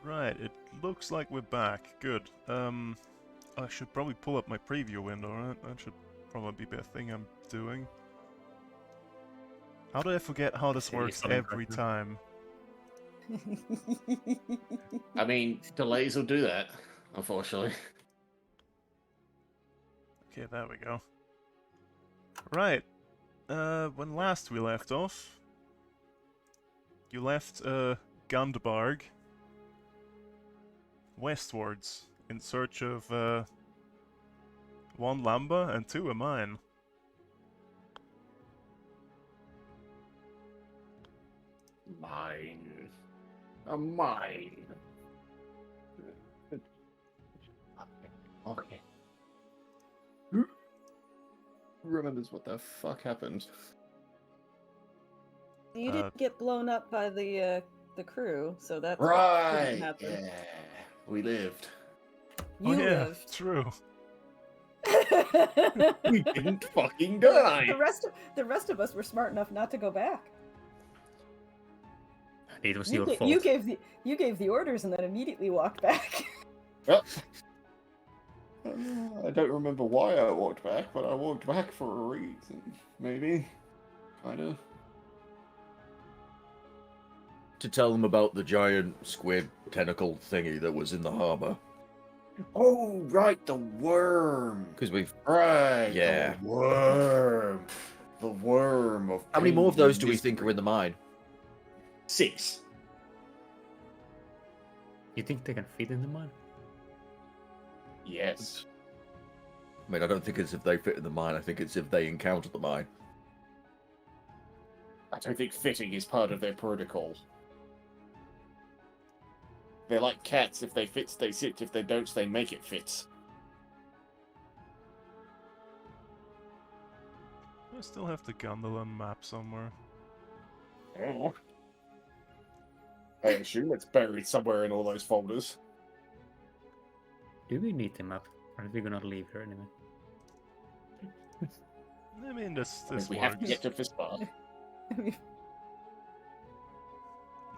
Right, it looks like we're back. Good. I should probably pull up my preview window, right? That should probably be a thing I'm doing. How do I forget how this See, works something every right now. time? I mean, delays will do that, unfortunately. Okay, there we go. Right. When last we left off, you left, Gundbarg westwards in search of, 1 lumber and 2 of mine. Mine. A mine. Okay. Who remembers what the fuck happened? You didn't get blown up by the crew, so that's what Right. didn't happen. Yeah. We lived. You oh, yeah, lived. true. We didn't fucking die. The rest of us were smart enough not to go back. It was your fault. You gave the orders and then immediately walked back. Well, I don't remember why I walked back, but I walked back for a reason. Maybe. Kinda. To tell them about the giant squid tentacle thingy that was in the harbour. Oh, right, the worm. Because we've... Right. Yeah. The worm. The worm of... How many more of those do we mystery. think are in the mine? 6. You think they can fit in the mine? Yes. I mean, I don't think it's if they fit in the mine, I think it's if they encounter the mine. I don't think fitting is part of their protocol. They're like cats. If they fit, they sit. If they don't, they make it fit. I still have the Gundalan map somewhere. Oh. I assume it's buried somewhere in all those folders. Do we need the map? Or are we gonna leave her anyway? I mean, this I mean, we works. have to get to Fispar. You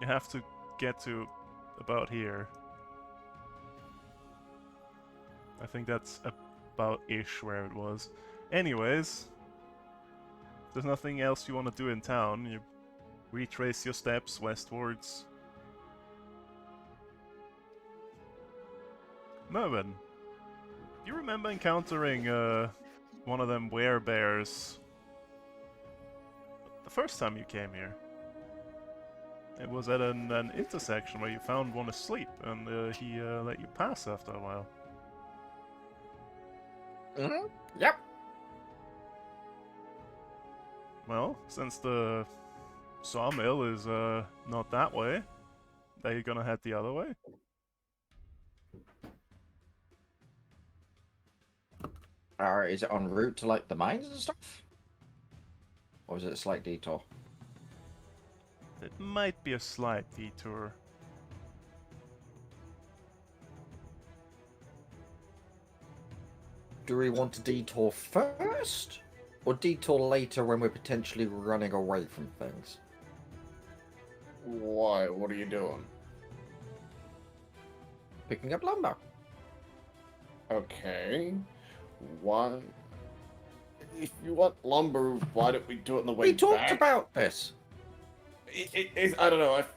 have to get to about here. I think that's about-ish where it was. Anyways, if there's nothing else you want to do in town, you retrace your steps westwards. Mervin, you remember encountering one of them werebears the first time you came here? It was at an intersection where you found one asleep, and he let you pass after a while. Mm-hmm. Yep. Well, since the sawmill is not that way, are you gonna head the other way? Is it en route to, like, the mines and stuff? Or is it a slight detour? It might be a slight detour. Do we want to detour first? Or detour later when we're potentially running away from things? Why? What are you doing? Picking up lumber. Okay. Why? If you want lumber, why don't we do it on the way We talked back? about this. I don't know. I've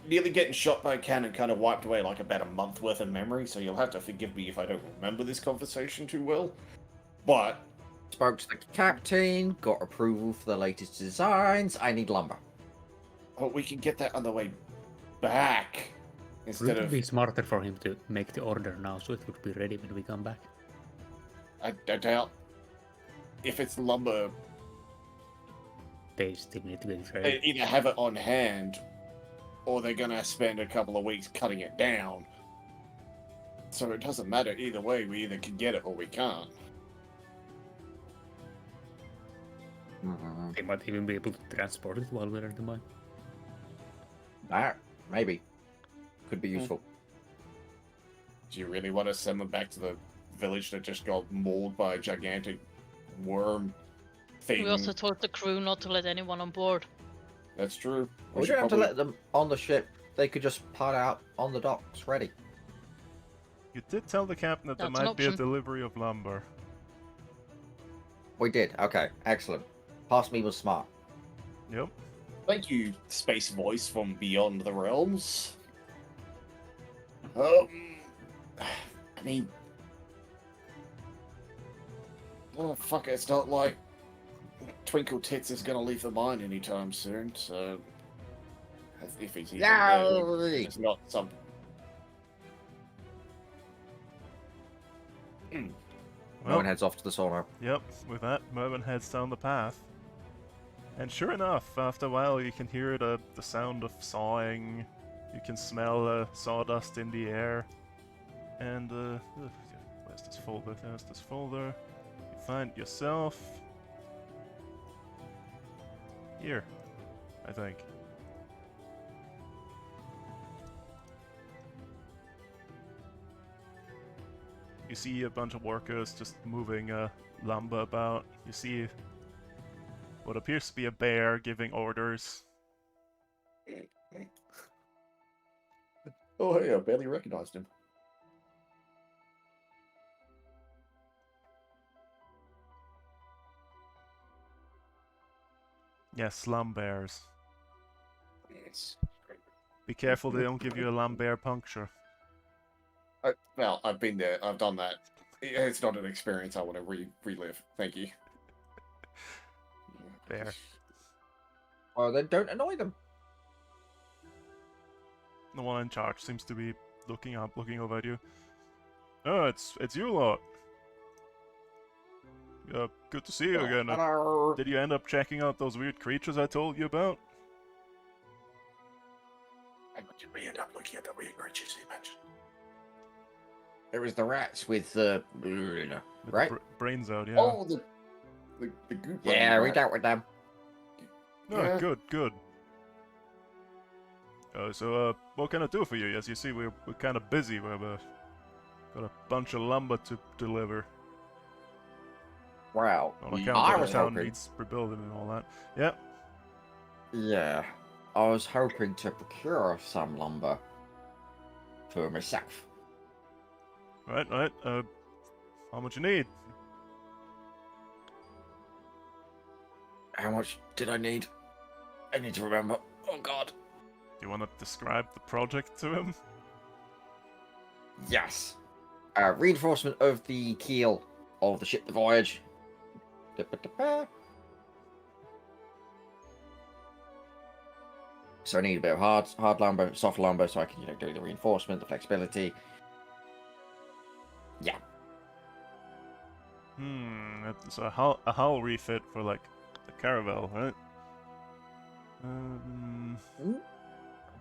nearly getting shot by a cannon kind of wiped away like about a month worth of memory, so you'll have to forgive me if I don't remember this conversation too well. But Spoke to the captain, got approval for the latest designs. I need lumber. we can get that on the way back instead Would it of. be smarter for him to make the order now so it would be ready when we come back? I doubt if it's lumber, They still need to get it they ready. either have it on hand or they're gonna spend a couple of weeks cutting it down. So it doesn't matter either way. We either can get it or we can't. They might even be able to transport it while we're in the mine. That, maybe. Could be useful. Do you really want to send them back to the village that just got mauled by a gigantic worm thing? We also told the crew not to let anyone on board. That's true. We don't have to let them on the ship they could just put out on the docks ready. You did tell the captain that there That's an might be a option. delivery of lumber. We did. Okay, excellent. Past me was smart. Yep. Thank you, space voice from beyond the realms. I mean, oh fuck, it's not like Twinkle Tits is gonna leave the mine anytime soon. So, if he's even there, Yay! it's not some. No one heads off to the sawmill. Yep, with that, Mervyn heads down the path. And sure enough, after a while you can hear the sound of sawing, you can smell sawdust in the air, and where's this folder? There's this folder. You find yourself here, I think. You see a bunch of workers just moving lumber about. You see what appears to be a bear giving orders. Oh, hey, I barely recognized him. Yes, slum bears. Yes. Be careful they don't give you a lumbear puncture. Well, I've been there. I've done that. It's not an experience I want to relive. Thank you. Bear. Oh, then don't annoy them. The one in charge seems to be looking over at you. Oh, it's you lot. Good to see you again. Hello. Did you end up checking out those weird creatures I told you about? And did we end up looking at the weird creatures you mentioned? It was the rats with the With right? the brains out, yeah. Oh, the goop. Yeah, we rat. dealt with them. Oh, yeah. good. So, what can I do for you? As you see, we're kind of busy. We've got a bunch of lumber to deliver. Wow. On I account that the was town hoping. needs rebuilding and all that. Yeah. Yeah, I was hoping to procure some lumber for myself. Right. How much you need? How much did I need? I need to remember. Oh God. Do you want to describe the project to him? Yes. Reinforcement of the keel of the ship, the Voyage. Da-ba-da-ba. So I need a bit of hard lumber, soft lumber, so I can do the reinforcement, the flexibility. Yeah. It's a hull refit for like the caravel, right?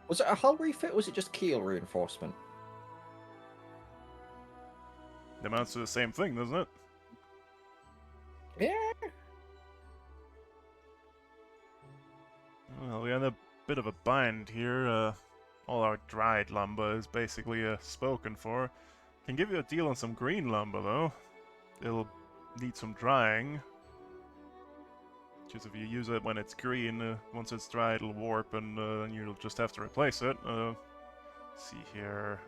Was it a hull refit, or was it just keel reinforcement? It amounts to the same thing, doesn't it? Yeah. Well, we're in a bit of a bind here. All our dried lumber is basically spoken for. Can give you a deal on some green lumber, though. It'll need some drying. Because if you use it when it's green, once it's dry, it'll warp, and you'll just have to replace it. Let's see here.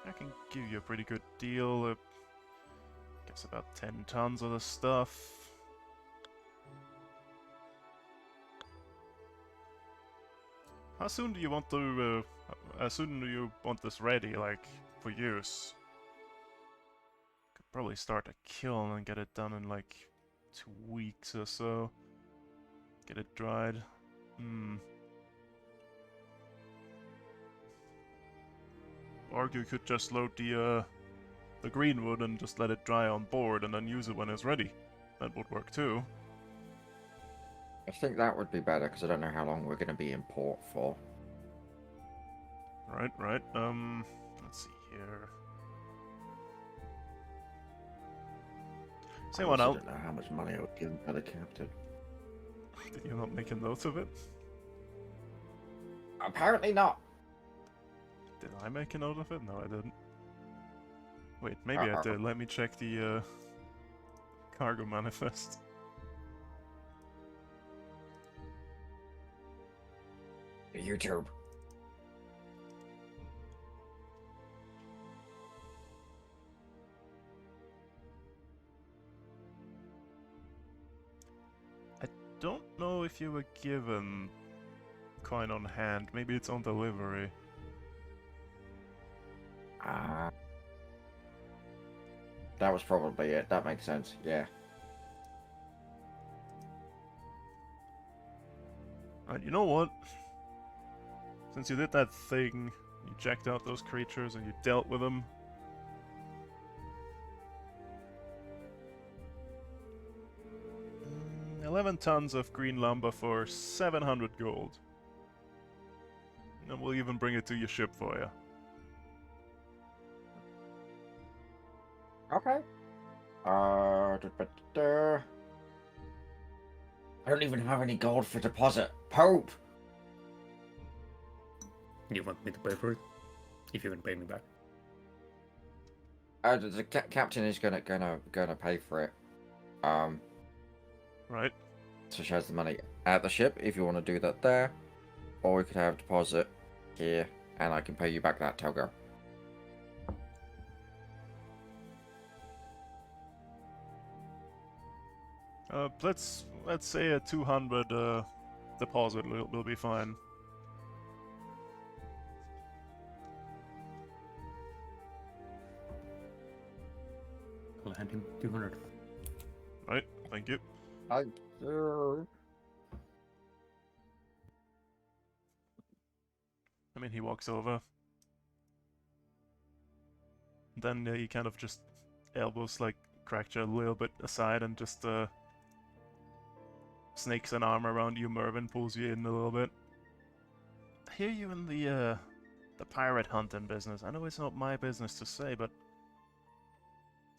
I can give you a pretty good deal. Guess about 10 tons of the stuff. How soon do you want to? How soon do you want this ready, like for use? Could probably start a kiln and get it done in like 2 weeks or so. Get it dried. Or you could just load the greenwood and just let it dry on board and then use it when it's ready. That would work too. I think that would be better, because I don't know how long we're going to be in port for. Right. Let's see here. Say what I else? don't know how much money I would give by the captain. Did you not make a note of it? Apparently not. Did I make a note of it? No, I didn't. Wait, maybe I did. Let me check the cargo manifest. YouTube. Don't know if you were given coin on hand. Maybe it's on delivery. That was probably it. That makes sense. Yeah. And you know what? Since you did that thing, you checked out those creatures and you dealt with them. Mm, 11 tons of green lumber for 700 gold. And we'll even bring it to your ship for you. Okay. I don't even have any gold for deposit. Pope. You want me to pay for it? If you can pay me back. The captain is gonna pay for it. Right? So she has the money at the ship if you want to do that there, or we could have deposit here, and I can pay you back that Togo. Let's say a 200 deposit will be fine. I'll hand him 200. Right? Thank you. I mean, he walks over. Then he kind of just elbows like Crackja a little bit aside and just snakes an arm around you, Mervin, pulls you in a little bit. I hear you in the pirate hunting business. I know it's not my business to say, but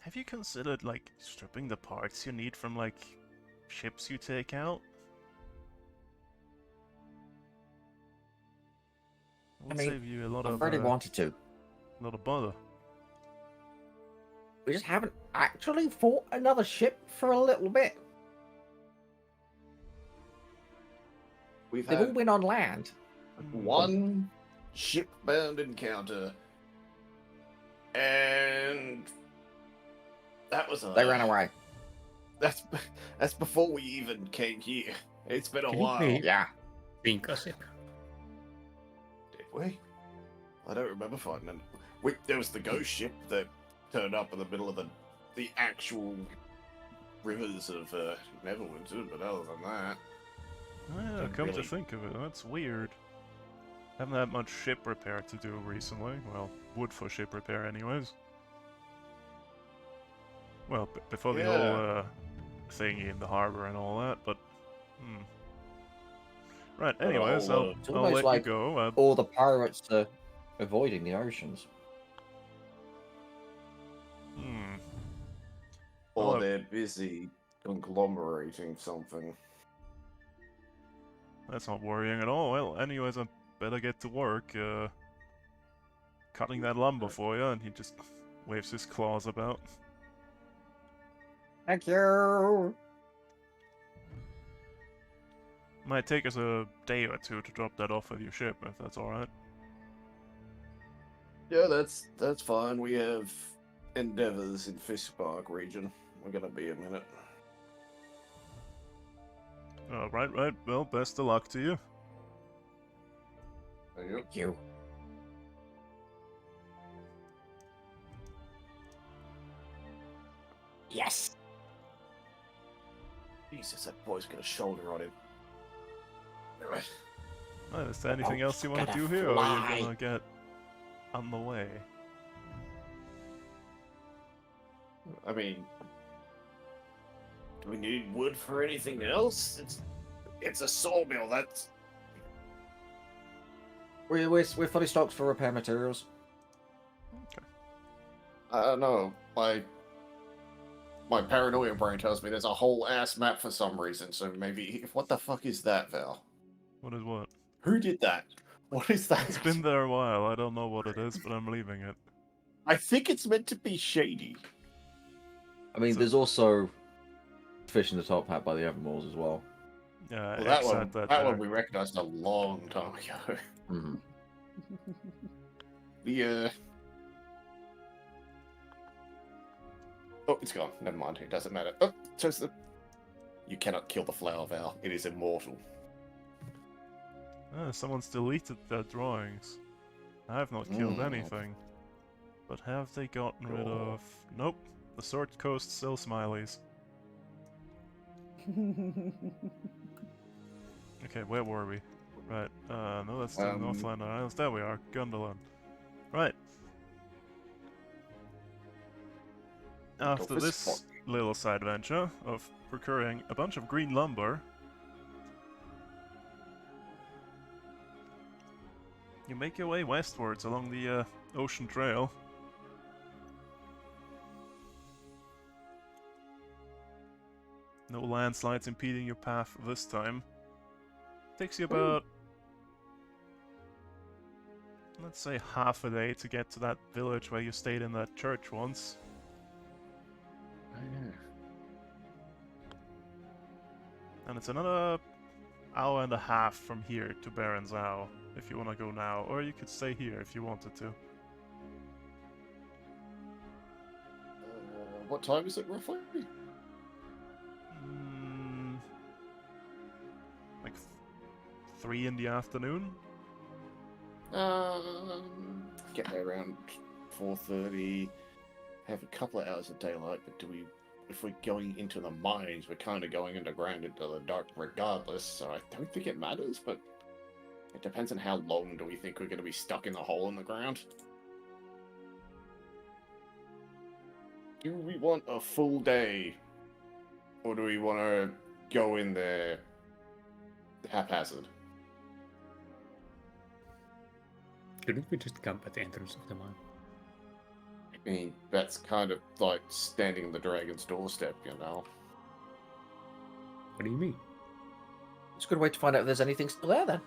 have you considered like stripping the parts you need from like ships you take out? Would save you a lot I of really wanted to. a lot of bother. We just haven't actually fought another ship for a little bit. We've They've all had been on land. one ship-bound encounter, and that was They ran away. That's before we even came here. It's been a Can you while. please- Yeah. Think a ship. Did we? I don't remember fighting it. There was the ghost ship that turned up in the middle of the actual rivers of Neverwinter, but other than that, Yeah, Don't come to really- think of it, that's weird. Haven't had much ship repair to do recently. Well, wood for ship repair anyways. Well, before the Yeah. whole thingy in the harbor and all that, but... Right, But anyways, I'll, I'll It's let almost like you go. all the pirates are avoiding the oceans. or Well, they're busy conglomerating something. that's not worrying at all. Well, anyways, I better get to work, cutting that lumber for you, and he just waves his claws about. Thank you. Might take us a day or two to drop that off with your ship, if that's alright. Yeah, that's fine. We have endeavors in Fishbark region. We're gonna be a minute. Right. Well, best of luck to you. Yep. Thank you. Yes. Jesus, that boy's got a shoulder on him. Alright. Right, is there anything else you want to Gonna do here, or are fly. you gonna get on the way? I mean, do we need wood for anything else? It's a sawmill. That's We're fully stocked for repair materials. Okay. I don't know. My paranoia brain tells me there's a whole ass map for some reason. So maybe what the fuck is that, Val? What is what? Who did that? What is that? It's been there a while. I don't know what it is, but I'm leaving it. I think it's meant to be shady. I mean, So- there's also fish in the top hat by the Evermores as well. Well, exit that one we recognized a long time ago. Hmm. The oh, it's gone. Never mind. It doesn't matter. Oh, so it's the. You cannot kill the flower Val. It is immortal. Someone's deleted their drawings. I have not killed anything. But have they gotten rid of... Nope. The sword coast still smileys. Okay, where were we? Right, no, that's the Northland Isles. There we are, Gondolin. Right. After this little side adventure of procuring a bunch of green lumber, you make your way westwards along the ocean trail. No landslides impeding your path this time. Takes you about, let's say, half a day to get to that village where you stayed in that church once. Oh, yeah. And it's another hour and a half from here to Baron's Isle, if you want to go now, or you could stay here if you wanted to. What time is it roughly? Like 3 in the afternoon? Get there around 4:30. Have a couple of hours of daylight, but if we're going into the mines, we're kind of going underground into the dark regardless, so I don't think it matters, but it depends on how long do we think we're going to be stuck in the hole in the ground. Do we want a full day, or do we want to go in there haphazard? Couldn't we just camp at the entrance of the mine? I mean, that's kind of like standing on the dragon's doorstep, you know? What do you mean? It's a good way to find out if there's anything still there then.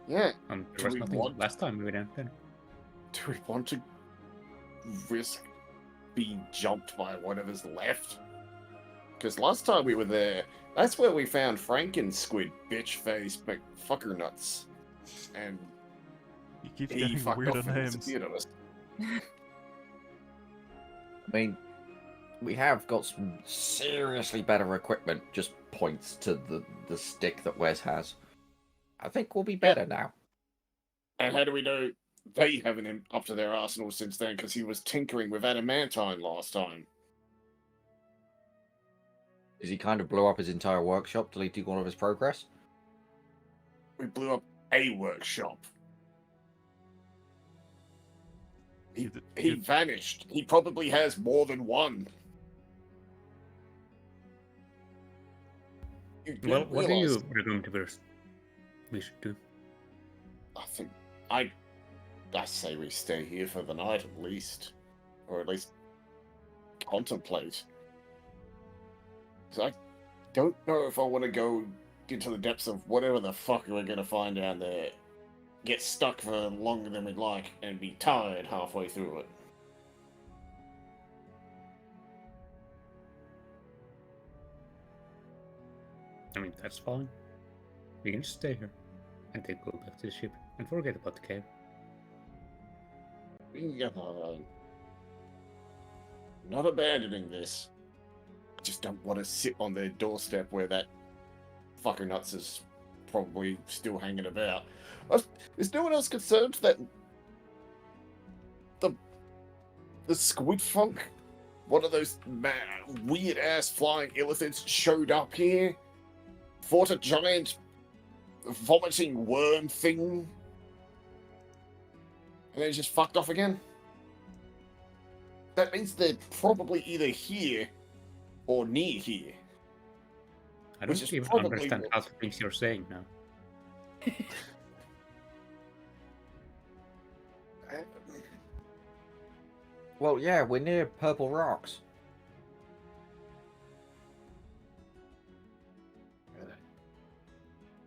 Yeah. There Do was we nothing want- last time we went in. Do we want to risk being jumped by whatever's left? Because last time we were there, that's where we found Franken Squid, bitch face, fucker nuts. And He keeps he getting fucked weirder off and names. disappeared on us. I mean, we have got some seriously better equipment, just points to the stick that Wes has. I think we'll be better now. And how do we know they haven't him up to their arsenal since then? Because he was tinkering with adamantine last time. Is he kind of blew up his entire workshop, deleting all of his progress? We blew up a workshop. He vanished. He probably has more than one. Well, what do you recommend we should do? I think I say we stay here for the night at least, or at least contemplate. So I don't know if I want to go into the depths of whatever the fuck we're going to find down there, get stuck for longer than we'd like, and be tired halfway through it. I mean, that's fine. We can just stay here and take go back to the ship and forget about the cave. Yeah, not abandoning this. Just don't want to sit on their doorstep where that fucker nuts is probably still hanging about. Is no one else concerned that the squid funk, one of those weird ass flying elephants, showed up here, fought a giant vomiting worm thing, and then just fucked off again? That means they're probably either here or near here. I Which don't is even probably understand what- half the things you're saying now. Well, yeah, we're near Purple Rocks.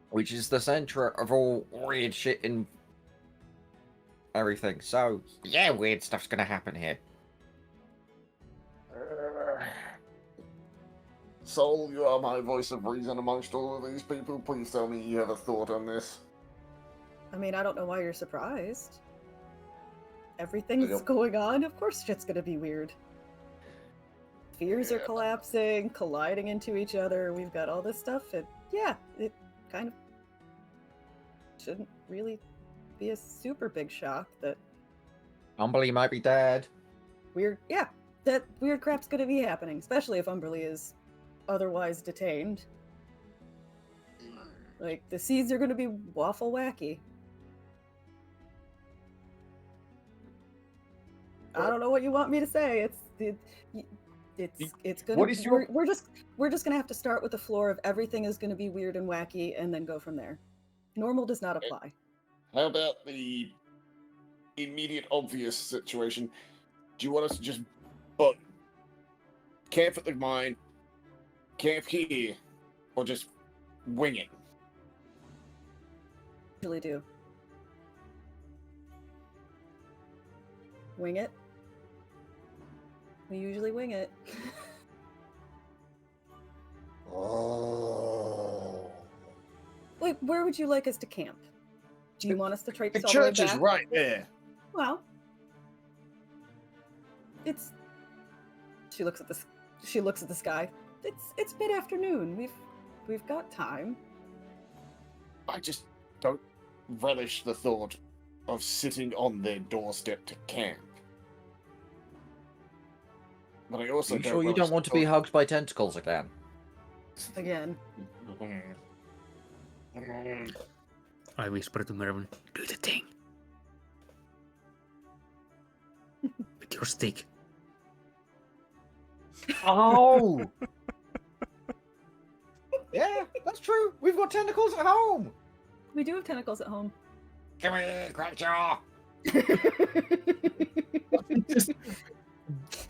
Which is the center of all weird shit in everything. So, yeah, weird stuff's gonna happen here. Soul, you are my voice of reason amongst all of these people. Please tell me you have a thought on this. I mean, I don't know why you're surprised. Everything's Yep. going on. Of course shit's gonna be weird. Fears are Yeah. collapsing, colliding into each other. We've got all this stuff. It kind of shouldn't really be a super big shock that Umberly might be dead. that weird crap's gonna be happening, especially if Umberly is otherwise detained. Like, the seeds are gonna be waffle wacky. I don't know what you want me to say. It's gonna. What is your- We're just gonna have to start with the floor of everything is gonna be weird and wacky, and then go from there. Normal does not apply. How about the immediate obvious situation? Do you want us to just camp at the mine, camp here, or just wing it? Usually do. Wing it. We usually wing it. Oh. Wait, where would you like us to camp? Do you want us to The traipse all the way church is back? right there. Well, it's. She looks at the sky. It's mid-afternoon. We've got time. I just don't relish the thought of sitting on their doorstep to camp. But I also You sure you don't want to be hugged by tentacles again? Again. I whisper to Mervyn, do the thing. With your stick. Oh! Yeah, that's true. We've got tentacles at home. We do have tentacles at home. Come here, Crackjaw. Just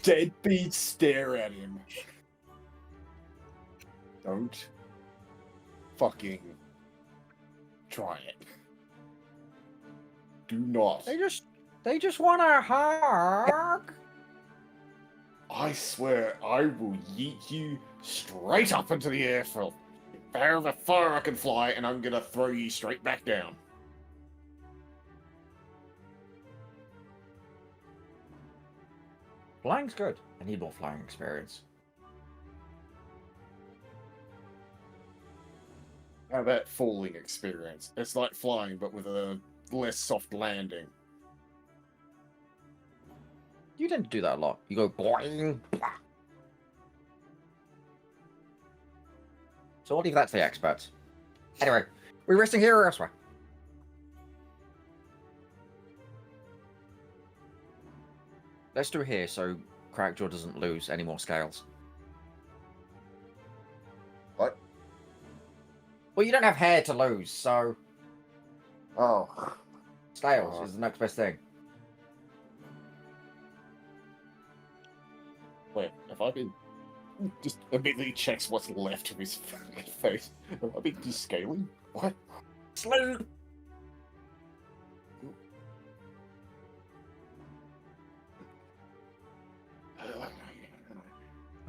deadbeat stare at him. Don't fucking try it. Do not. They just want a hug. I swear I will yeet you straight up into the air for however far I can fly, and I'm gonna throw you straight back down. Flying's good. I need more flying experience. How about falling experience? It's like flying, but with a less soft landing. You tend to do that a lot. You go boing. Blah. So I'll leave that to the experts. Anyway, we're resting here or elsewhere? Let's do it here so Crackjaw doesn't lose any more scales. What? Well, you don't have hair to lose, so Oh. scales is the next best thing. Wait, have I been... Just immediately checks what's left of his face. Have I been descaling? What? Sleep!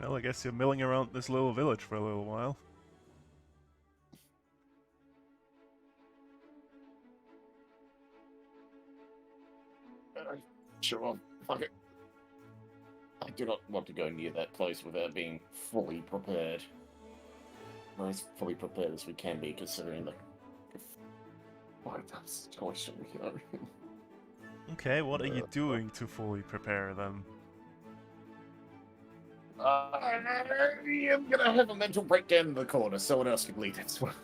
Well, I guess you're milling around this little village for a little while. Sure, fuck it. I do not want to go near that place without being fully prepared. Or as fully prepared as we can be, considering the fight situation we are in. Okay, what are you doing to fully prepare then? I'm gonna have a mental breakdown in the corner. Someone else can lead this one.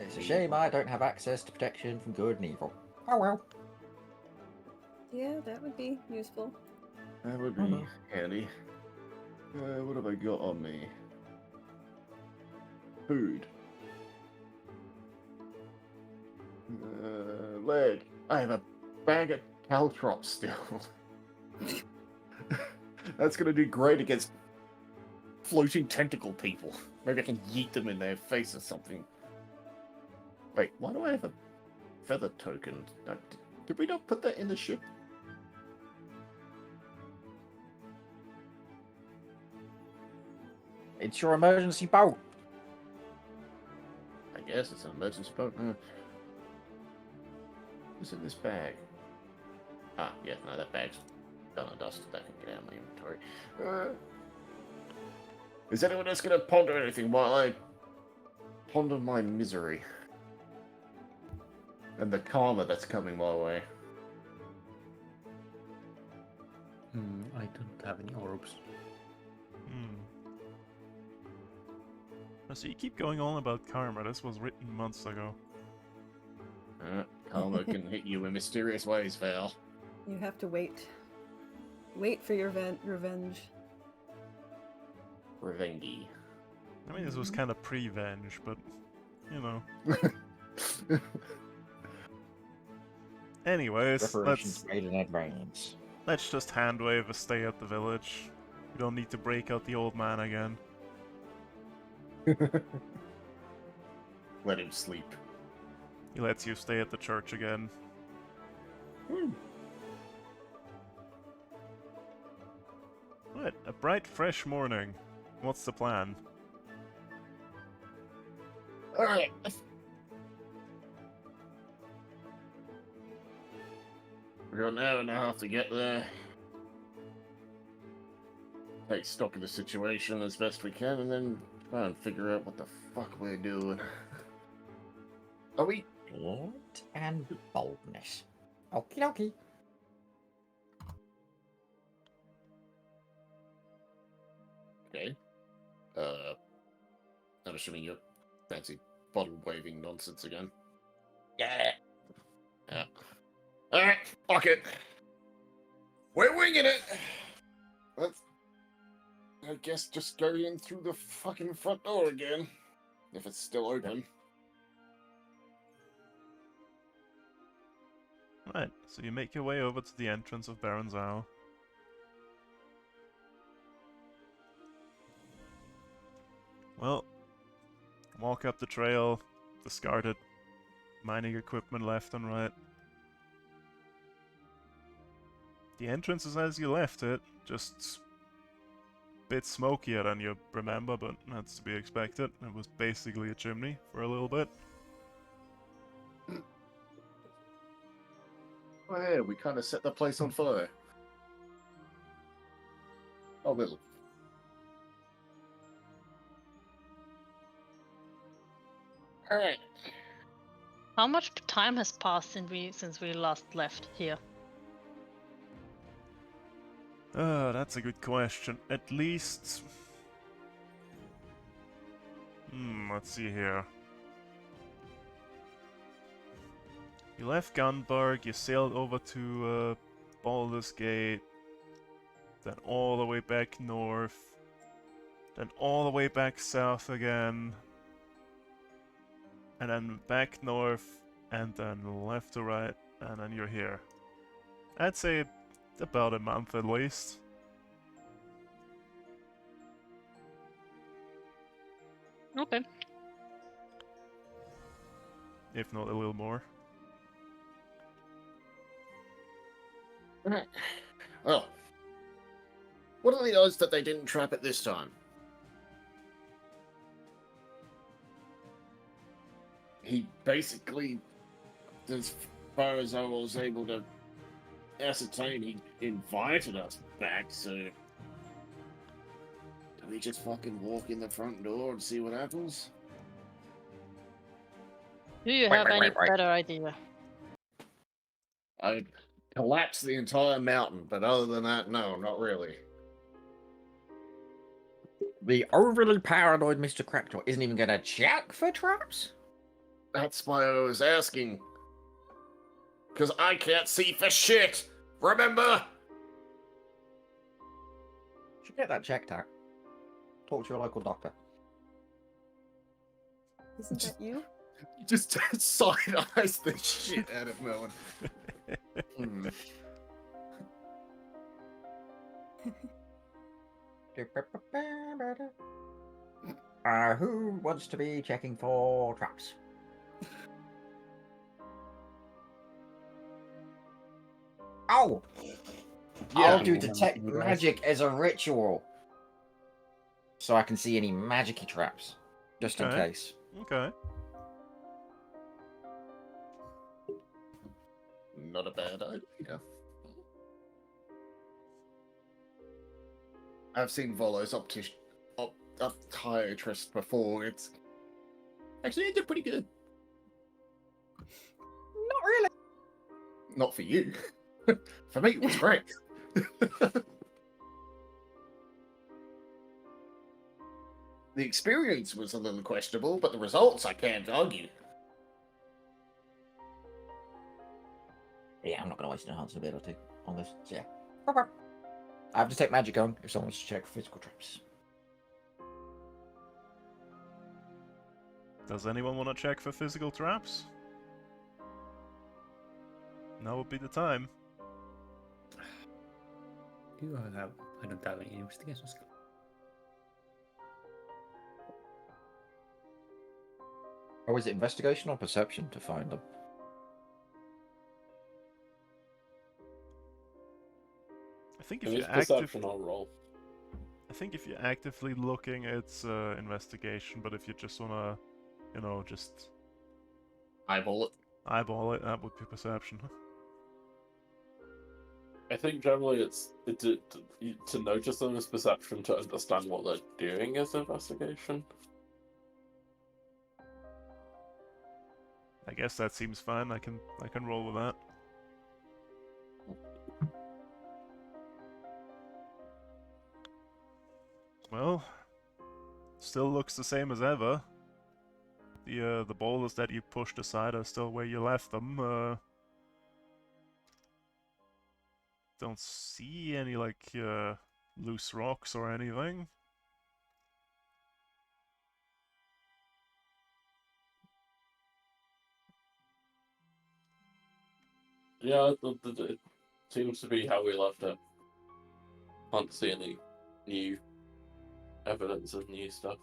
It's a shame I don't have access to protection from good and evil. Oh well. Yeah, that would be useful. That would be handy. What have I got on me? Food. Leg. I have a bag of caltrops still. That's gonna do great against floating tentacle people. Maybe I can yeet them in their face or something. Wait, why do I have a feather token. Did we not put that in the ship? It's your emergency boat. I guess it's an emergency boat. What's in this bag? Ah, yeah, no, that bag's done and dusted. That can get out of my inventory. Is anyone else going to ponder anything while I ponder my misery? And the karma that's coming my way. I don't have any orbs. So you keep going on about karma. This was written months ago. Karma can hit you in mysterious ways, Val. You have to wait. Wait for your revenge. Revengy. I mean, this was kind of pre-venge, but, you know. Anyways, Reparations made in advance. let's just handwave a stay at the village. We don't need to break out the old man again. Let him sleep. He lets you stay at the church again. What? A bright, fresh morning. What's the plan? Alright. We got an hour and a half to get there. Take stock of the situation as best we can, and then try and figure out what the fuck we're doing. Are we? Light and boldness. Okie dokie. Okay. I'm assuming you're fancy bottle waving nonsense again. Yeah. Yeah. Alright, fuck it. We're winging it. Let's, I guess, just go in through the fucking front door again. If it's still open. Right, so you make your way over to the entrance of Baron's Isle. Well, walk up the trail, discarded mining equipment left and right. The entrance is as you left it, just a bit smokier than you remember, but that's to be expected. It was basically a chimney for a little bit. Oh yeah, we kind of set the place on fire. Oh, little. Alright. How much time has passed since we last left here? That's a good question. At least... let's see here. You left Gunberg, you sailed over to Baldur's Gate, then all the way back north, then all the way back south again, and then back north, and then left to right, and then you're here. I'd say about a month at least. Okay. If not a little more. Well, what are the odds that they didn't trap it this time? He basically, as far as I was able to ascertain, he invited us back, so... Do we just fucking walk in the front door and see what happens? Do you have any better idea? I'd collapse the entire mountain, but other than that, no, not really. The overly paranoid Mr. Crackjaw isn't even going to check for traps? That's why I was asking. Because I can't see for shit! Remember? Should get that checked out. Talk to your local doctor. Isn't that you? Just side eyes the shit out of Melon. Who wants to be checking for traps? Oh! I'll Yeah. do I'm detect you guys. magic as a ritual. So I can see any magic-y traps. Just in Okay. case. Okay. Not a bad idea. I've seen Volo's optometrist before. It's actually it did pretty good. Not really. Not for you. For me, it was great. The experience was a little questionable, but the results I can't argue. Yeah, I'm not gonna waste an enhanced ability on this. So yeah. Okay. I have detect magic on if someone wants to check for physical traps. Does anyone want to check for physical traps? Now would be the time. Do I have? I don't have any investigation skill. Or is it investigation or perception to find them? I think If if it's you're active, perception, I'll roll. I think if you're actively looking, it's investigation. But if you just wanna, you know, just Eyeball it. eyeball it, that would be perception. I think generally it's to notice them is perception, to understand what they're doing is investigation. I guess that seems fine. I can roll with that. Well, still looks the same as ever. The boulders that you pushed aside are still where you left them. Don't see any like loose rocks or anything. Yeah, it seems to be how we left it. Can't see any new evidence of new stuff.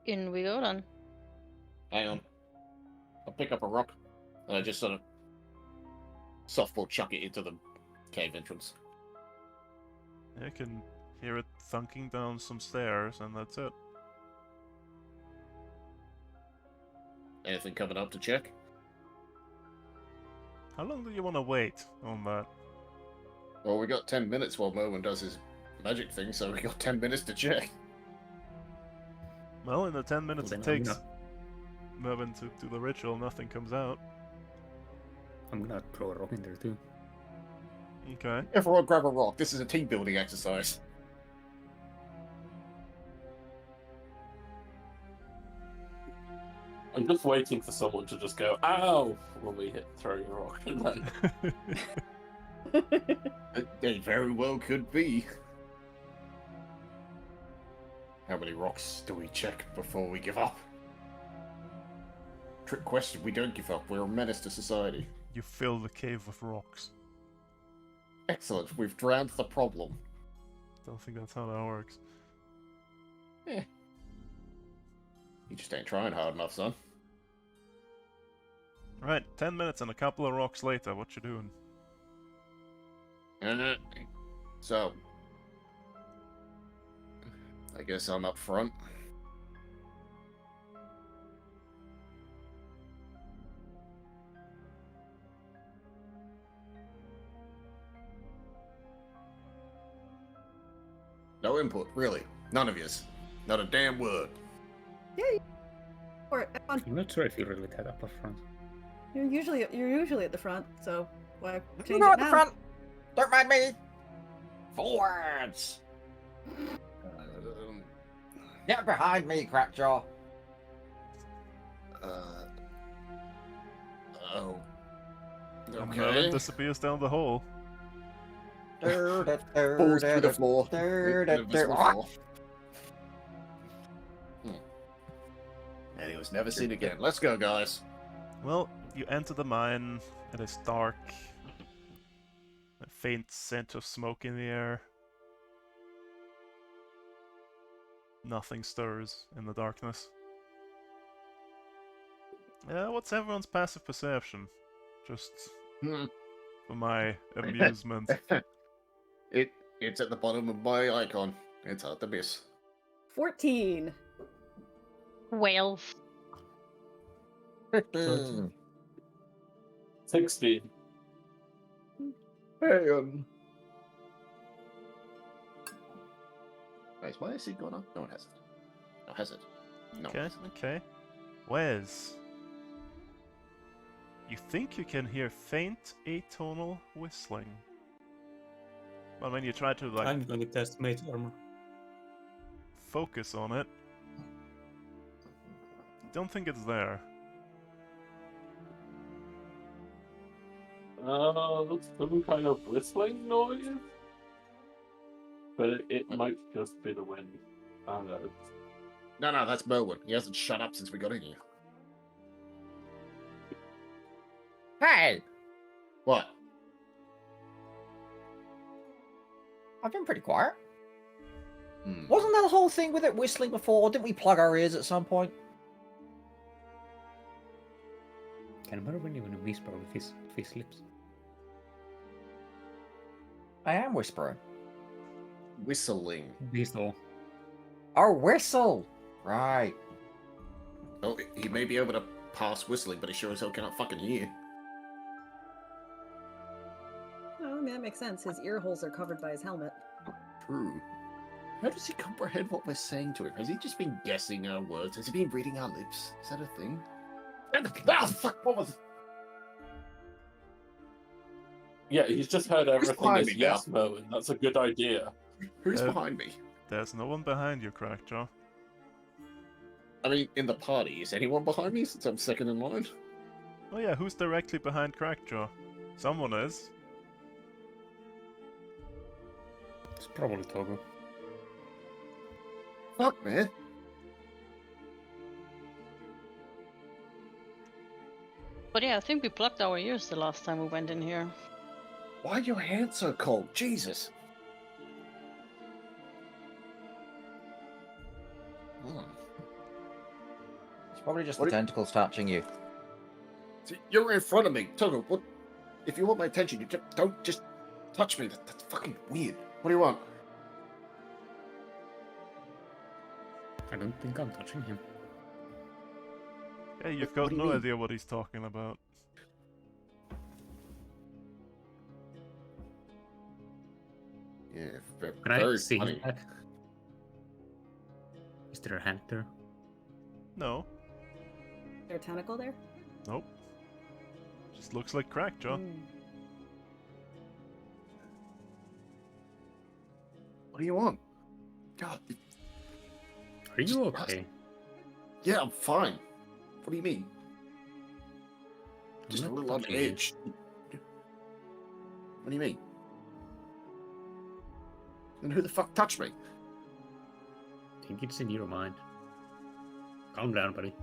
In we go then. Hang on. I'll pick up a rock and I just sort of softball chuck it into the cave entrance. You can hear it thunking down some stairs, and that's it. Anything coming up to check? How long do you want to wait on that? Well, we got 10 minutes while Merwin does his magic thing, so we got 10 minutes to check. Well, in the 10 minutes Well, it then I'm takes Mervyn to do the ritual, nothing comes out. I'm gonna throw a rock in there too. Okay. Everyone grab a rock. This is a team building exercise. I'm just waiting for someone to just go, ow, when we hit throwing a rock, and then They very well could be. How many rocks do we check before we give up? Trick question, we don't give up. We're a menace to society. You fill the cave with rocks. Excellent, we've drowned the problem. Don't think that's how that works. You just ain't trying hard enough, son. Right, 10 minutes and a couple of rocks later, what you doing? So, I guess I'm up front. No input, really. None of yous. Not a damn word. Or on, I'm not sure if you really head up front. you're usually at the front, so why change You go it at the now? front. Don't mind me. Forwards. Get behind me, Crackjaw. Oh. And Mervyn Okay. disappears down the hole. Falls through the floor. Invisible floor. And he was never seen again. Let's go, guys. Well, you enter the mine, it is dark. A faint scent of smoke in the air. Nothing stirs in the darkness. What's everyone's passive perception? Just Hmm. for my amusement. It's at the bottom of my icon. It's hard to miss. 14. 12. 15. 16. Hey, Wait, why has it gone up? No, it hasn't. No, has it? No. Okay, okay. Wes, you think you can hear faint atonal whistling. But when you try to like I'm going to test mage armor. focus on it, don't think it's there. That's some kind of whistling noise. But it might just be the wind. I don't know. No, that's Merwin. He hasn't shut up since we got in here. Hey! What? I've been pretty quiet. Hmm. Wasn't that the whole thing with it whistling before? Didn't we plug our ears at some point? Can Merwin even whisper with his lips? I am whispering. Whistling. Whistle. Oh, whistle! Right. Oh, he may be able to pass whistling, but he sure as hell cannot fucking hear. Oh, I mean, that makes sense. His ear holes are covered by his helmet. True. How does he comprehend what we're saying to him? Has he just been guessing our words? Has he been reading our lips? Is that a thing? Ah, fuck, what was it? Yeah, he's just heard everything behind as me now? yes, Merwin. That's a good idea. Who's Uh, behind me? There's no one behind you, Crackjaw. I mean, in the party, is anyone behind me since I'm second in line? Oh yeah, who's directly behind Crackjaw? Someone is. It's probably Togo. Fuck, man. But yeah, I think we plugged our ears the last time we went in here. Why are your hands so cold? Jesus. Hmm. It's probably just What the do you- tentacles touching you. See, you're in front of me. Togo, what? If you want my attention, you don't just touch me. That's fucking weird. What do you want? I don't think I'm touching him. Yeah, you've What got do you no mean? idea what he's talking about. Yeah, Can I very see funny. his back? Is there a hand there? No, Is there a tentacle there? nope. Just looks like Crackjaw. Hmm. What do you want? God, Are you Just okay? yeah, I'm fine. What do you mean? I'm Just a not little on touching you. edge. What do you mean? And who the fuck touched me? I think it's in your mind. Calm down, buddy.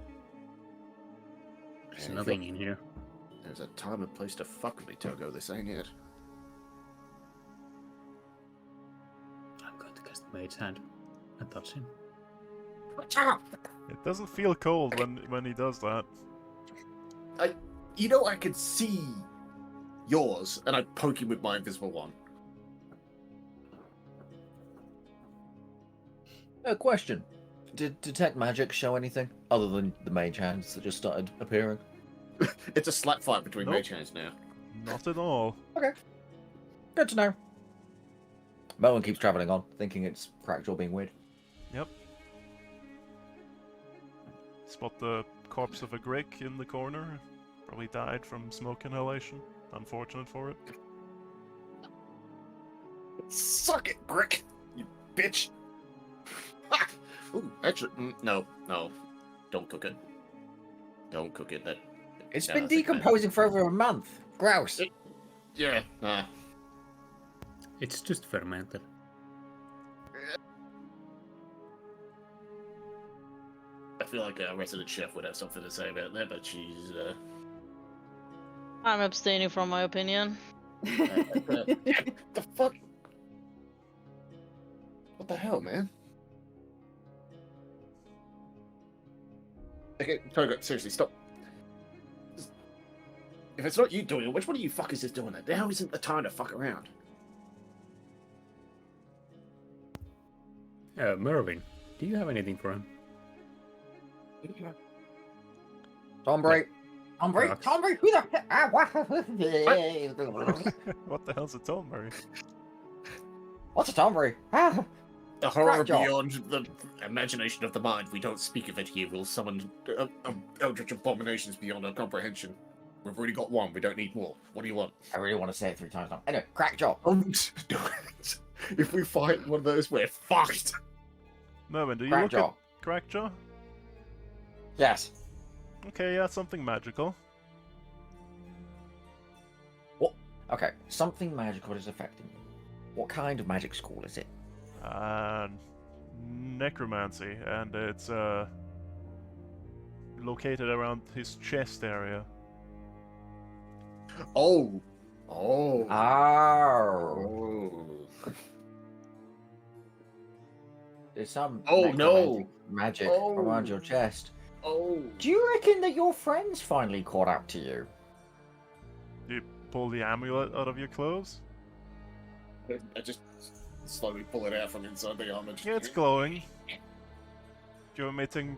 There's Yeah, nothing in here. There's a time and place to fuck with me, Togo. This ain't it. I'm going to cast Mage's Hand and touch him. It doesn't feel cold when he does that. You know I can see yours, and I poke him with my invisible one. A question. Did Detect Magic show anything other than the mage hands that just started appearing? It's a slap fight between Nope. mage hands now. Not at all. Good to know. Bowen keeps travelling on, thinking it's Crackjaw being weird. Yep. Spot the corpse of a Grick in the corner. Probably died from smoke inhalation. Unfortunate for it. Suck it, Grick! You bitch! Ah! Ooh, actually, no. Don't cook it. Don't cook it. It's No, been that's okay. decomposing for over a month. Grouse. Yeah, nah. It's just fermented. I feel like our resident chef would have something to say about that, but she's, I'm abstaining from my opinion. the fuck? What the hell, man? Okay, Togo, seriously, stop. if it's not you doing it, which one of you fuckers is doing it? Now isn't the time to fuck around. Mervyn, do you have anything for him? Tombury. Tombury. Rocks. Tombury. Who the? Ah, what? What the hell's a Tombury? What's a Tombury? Ah. The horror Crackjaw. beyond the imagination of the mind. We don't speak of it here. We'll summon eldritch abominations beyond our comprehension. We've already got one. We don't need more. What do you want? I really want to say it 3 times now. Anyway, Crackjaw. If we fight one of those, we're fucked. Mervyn, do you look Crackjaw. at Crackjaw? Yes. Okay, yeah, something magical. Okay, something magical is affecting you. What kind of magic school is it? Necromancy, and it's located around his chest area. Oh. Oh. Oh. There's some Oh, necromantic no. magic Oh. around your chest. Oh. Do you reckon that your friends finally caught up to you? You pull the amulet out of your clothes? I just slowly pull it out from inside the armor. Yeah, it's glowing. You're emitting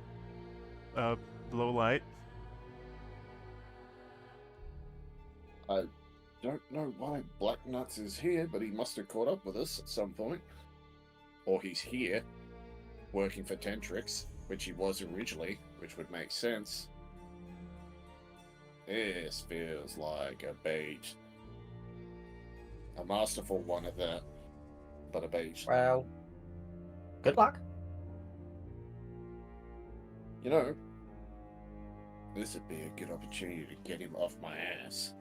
low light. I don't know why Black Nuts is here, but he must have caught up with us at some point. Or he's here, working for Tentrix, which he was originally, which would make sense. This feels like a bait. A masterful one at that, but a bait. Well, good luck. You know, this would be a good opportunity to get him off my ass.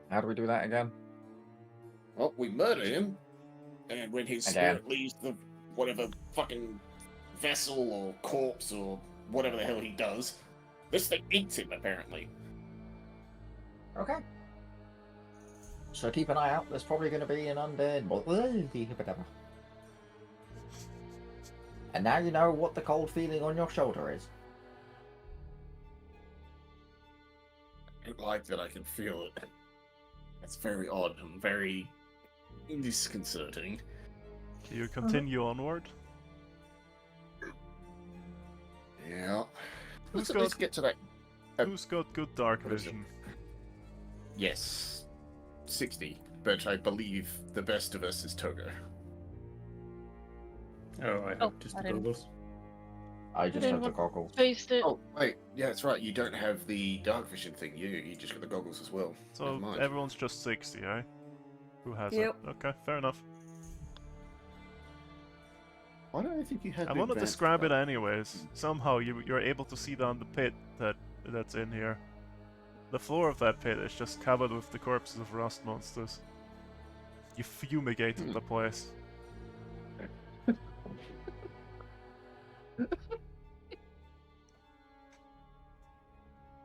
How do we do that again? Well, we murder him, and when his And spirit leaves the whatever fucking vessel or corpse or whatever the hell he does, this thing eats him, apparently. Okay. So keep an eye out. There's probably going to be an undead. And now you know what the cold feeling on your shoulder is. I don't like that I can feel it. That's very odd and very disconcerting. You continue onward. Yeah. Who's Let's got- get to that. Who's got good dark What is it? vision? Yes. 60. But I believe the best of us is Togo. Oh, I have Oh, just I the didn't- goggles. I just didn't have the want- goggles. Taste it. Oh, wait. Yeah, that's right. You don't have the dark vision thing. You just got the goggles as well. So Never mind. everyone's just 60, eh? Who has Yep. it? Okay, fair enough. Why don't I think you had I the want to advanced describe it one? anyways. Somehow you're able to see down the pit that's in here. The floor of that pit is just covered with the corpses of rust monsters. You fumigated the place.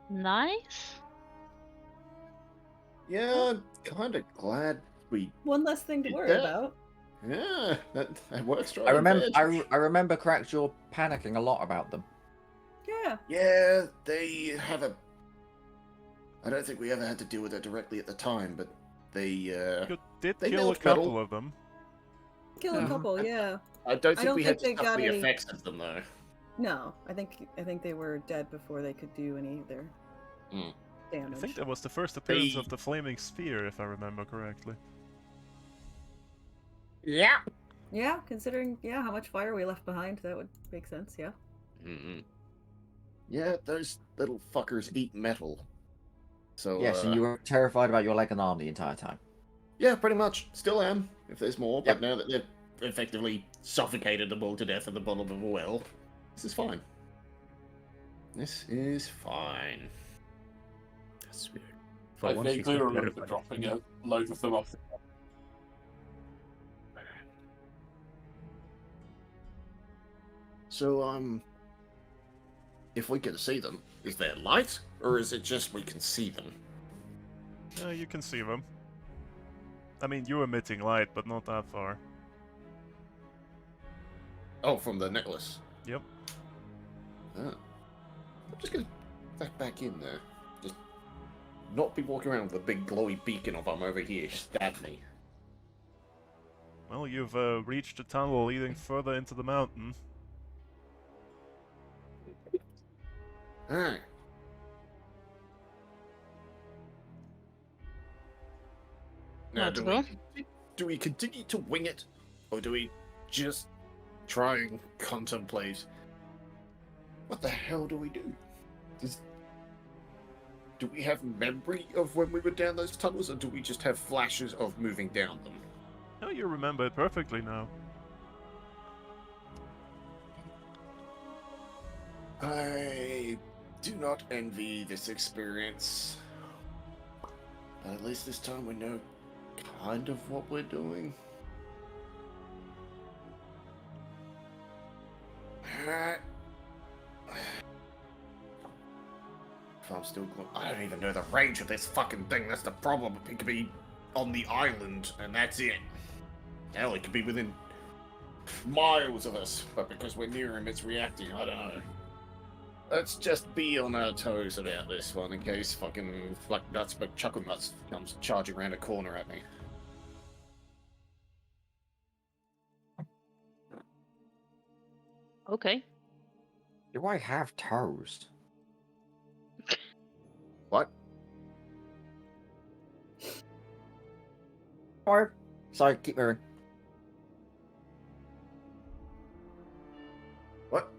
Nice. Yeah, I'm kind of glad we. One less thing to Did worry that. about. Yeah, that works right. I remember. I remember, Crackjaw panicking a lot about them. Yeah. Yeah, they have a. I don't think we ever had to deal with it directly at the time, but they. You did They kill a melt metal. couple of them. Kill a Yeah. couple, yeah. I don't think don't we think had they to suffer got the any- effects of them though. No, I think they were dead before they could do any of their Hmm. I damage. think that was the first appearance They- of the flaming spear, if I remember correctly. Yeah. Yeah, considering how much fire we left behind, that would make sense. Yeah. Mm-hmm. Yeah, those little fuckers eat metal. So Yes, and you were terrified about your leg and arm the entire time. yeah, pretty much. Still am, if there's more. Yep. But now that they've effectively suffocated them all to death at the bottom of a well, this is fine. This is fine. That's weird. I once you vaguely start remember terrified. dropping a load of them off. So, if we can see them, is there light, or is it just we can see them? Yeah, you can see them. I mean, you're emitting light, but not that far. Oh, from the necklace. Yep. Ah. I'm just gonna back in there. Just not be walking around with a big glowy beacon of I'm over here. Stab me. Well, you've reached a tunnel leading further into the mountain. Alright. Now, Let's go. do we continue to wing it? Or do we just try and contemplate what the hell do we do? Do we have memory of when we were down those tunnels, or do we just have flashes of moving down them? Oh, you remember it perfectly now. I do not envy this experience. But at least this time we know kind of what we're doing. If I'm still I don't even know the range of this fucking thing, that's the problem. It could be on the island, and that's it. Hell, it could be within miles of us, but because we're near him, it's reacting. I don't know. Let's just be on our toes about this one in case fucking Fluck Nuts but Chuckle Nuts comes charging around a corner at me. Okay. Do I have toes? What? Or sorry, keep moving. What?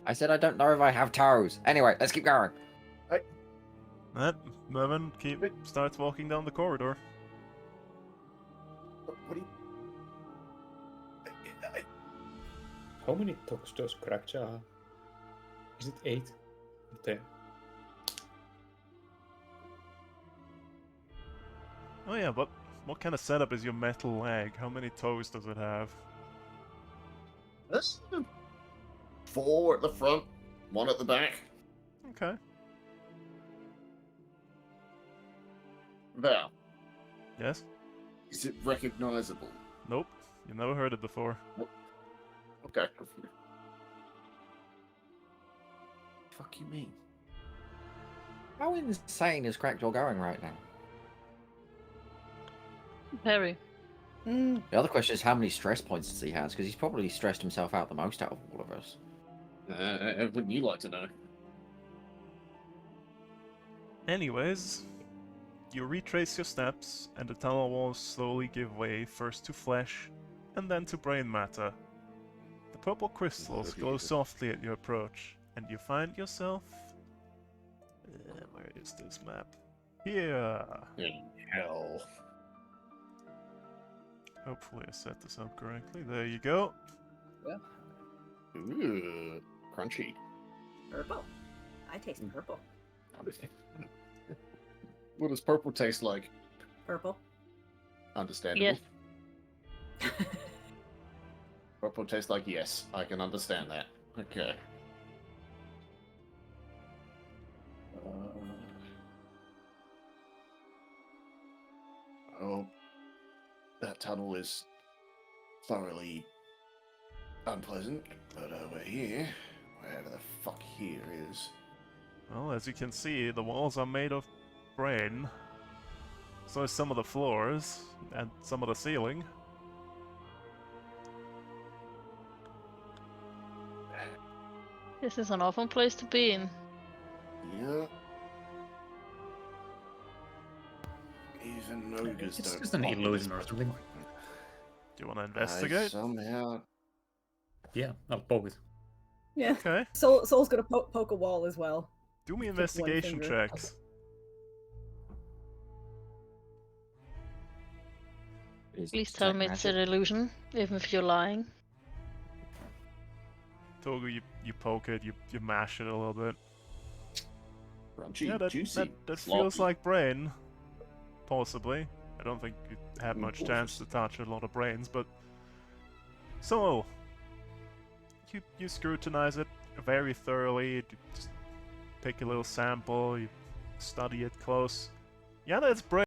I said I don't know if I have toes. Anyway, let's keep going. Mervin starts walking down the corridor. What do you... How many toes does Krakcha have? Is it 8 or 10? Oh yeah, but what kind of setup is your metal leg? How many toes does it have? This 4 at the front, 1 at the back. Okay. There. Yes? Is it recognizable? Nope. You never heard it before. Okay. Fuck you mean? How insane is Crackjaw going right now? Very. Mm, The other question is how many stress points does he has, because he's probably stressed himself out the most out of all of us. Wouldn't you like to know? Anyways, you retrace your steps, and the tunnel walls slowly give way first to flesh, and then to brain matter. The purple crystals glow softly at your approach, and you find yourself... where is this map? Here! In hell. Hopefully I set this up correctly. There you go. Ooh, crunchy. purple. I taste purple. What does purple taste like? Purple. Understandable. Yes. Purple tastes like yes. I can understand that. Okay. Oh, that tunnel is thoroughly unpleasant, but over here, wherever the fuck here is. Well, as you can see, the walls are made of brain. So is some of the floors, and some of the ceiling. This is an awful place to be in. Yeah. Even ogres It's don't just an fuck with illusion this or something. place. Do you want to I investigate? somehow... Yeah, I'll poke it. Yeah. Okay. Soul's gonna poke a wall as well. Do me Just one investigation finger. checks. Please tell me it's an illusion, even if you're lying. Togu, you poke it, you mash it a little bit. Crunchy, Yeah, juicy, that feels sloppy. like brain. Possibly. I don't think you had much chance to touch a lot of brains, but... So... You scrutinize it very thoroughly, you just pick a little sample, you study it close. Yeah, that's brain.